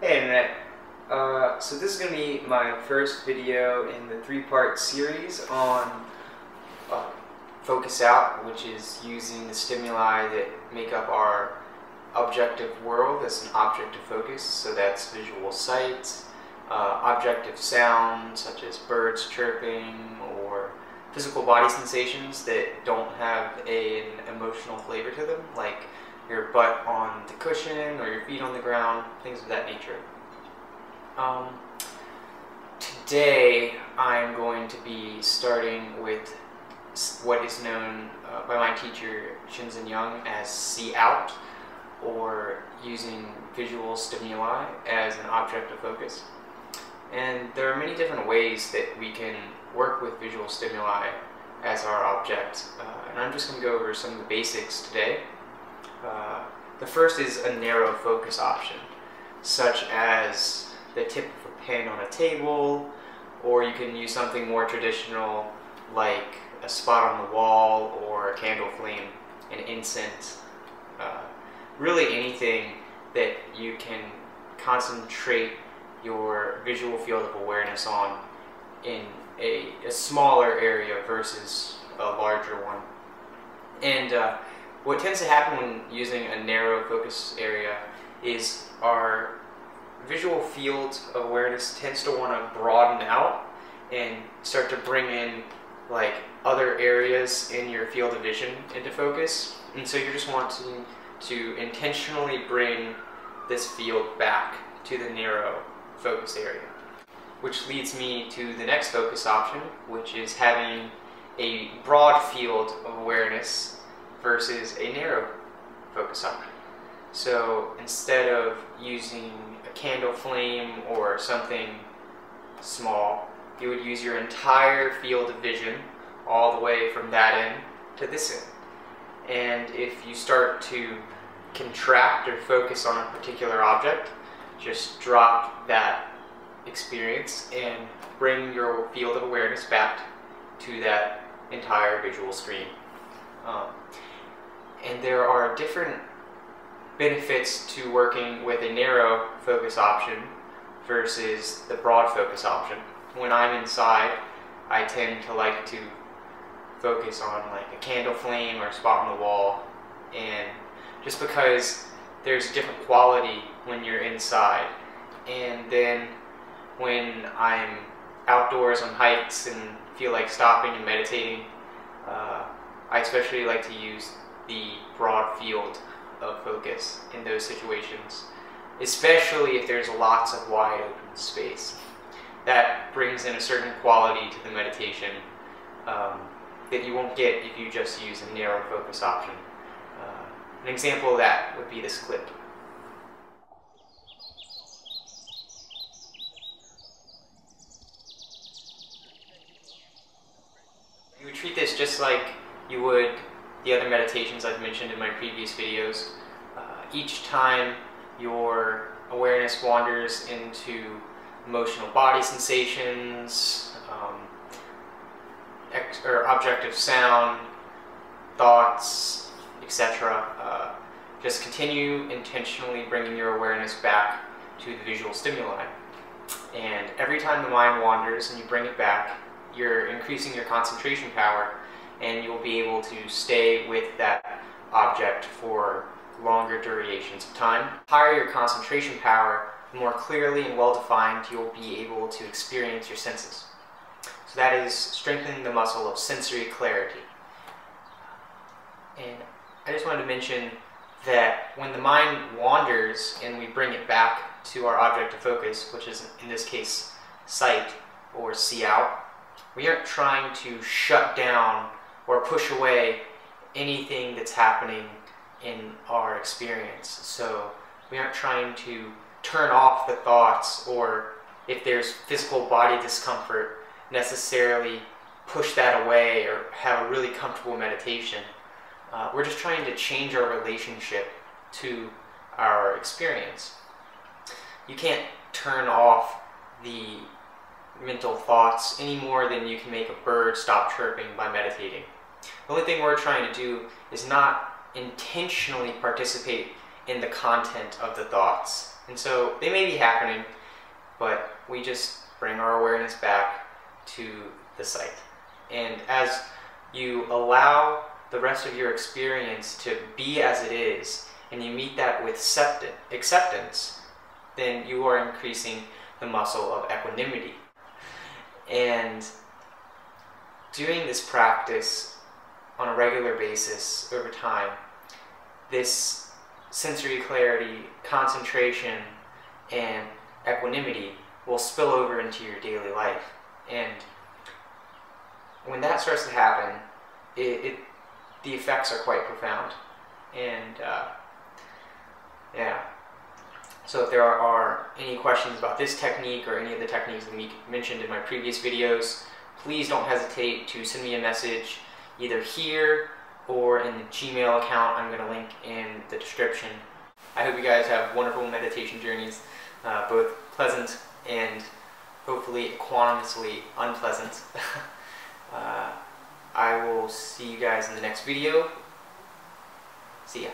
Hey Internet. So this is going to be my first video in the three-part series on Focus Out, which is using the stimuli that make up our objective world as an object of focus. So that's visual sight, objective sound such as birds chirping, or physical body sensations that don't have an emotional flavor to them, like your butt on the cushion or your feet on the ground, things of that nature. Today I'm going to be starting with what is known by my teacher Shinzen Young as see out, or using visual stimuli as an object of focus. And there are many different ways that we can work with visual stimuli as our object, and I'm just going to go over some of the basics today. The first is a narrow focus option, such as the tip of a pen on a table, or you can use something more traditional like a spot on the wall or a candle flame, an incense, really anything that you can concentrate your visual field of awareness on in a smaller area versus a larger one. And what tends to happen when using a narrow focus area is our visual field of awareness tends to want to broaden out and start to bring in like other areas in your field of vision into focus. And so you're just wanting to intentionally bring this field back to the narrow focus area. Which leads me to the next focus option, which is having a broad field of awareness versus a narrow focus option. So instead of using a candle flame or something small, you would use your entire field of vision all the way from that end to this end. And if you start to contract or focus on a particular object, just drop that experience and bring your field of awareness back to that entire visual screen. And there are different benefits to working with a narrow focus option versus the broad focus option. When I'm inside, I tend to like to focus on like a candle flame or a spot on the wall, and just because there's a different quality when you're inside. And then when I'm outdoors on hikes and feel like stopping and meditating, I especially like to use the broad field of focus in those situations, especially if there's lots of wide open space. That brings in a certain quality to the meditation that you won't get if you just use a narrow focus option. An example of that would be this clip. You would treat this just like you would the other meditations I've mentioned in my previous videos. Each time your awareness wanders into emotional body sensations, or objective sound, thoughts, etc., just continue intentionally bringing your awareness back to the visual stimuli. And every time the mind wanders and you bring it back, you're increasing your concentration power, and you'll be able to stay with that object for longer durations of time. The higher your concentration power, the more clearly and well-defined you'll be able to experience your senses. So that is strengthening the muscle of sensory clarity. And I just wanted to mention that when the mind wanders and we bring it back to our object of focus, which is in this case sight or see out, we aren't trying to shut down or push away anything that's happening in our experience. So we aren't trying to turn off the thoughts, or if there's physical body discomfort, necessarily push that away or have a really comfortable meditation. We're just trying to change our relationship to our experience. You can't turn off the mental thoughts any more than you can make a bird stop chirping by meditating. The only thing we're trying to do is not intentionally participate in the content of the thoughts. And so they may be happening, but we just bring our awareness back to the site. And as you allow the rest of your experience to be as it is, and you meet that with acceptance, then you are increasing the muscle of equanimity. And doing this practice on a regular basis over time, this sensory clarity, concentration, and equanimity will spill over into your daily life. And when that starts to happen, the effects are quite profound. And yeah. So if there are any questions about this technique or any of the techniques that we mentioned in my previous videos, please don't hesitate to send me a message either here or in the Gmail account I'm going to link in the description. I hope you guys have wonderful meditation journeys, both pleasant and hopefully equanimously unpleasant. I will see you guys in the next video. See ya.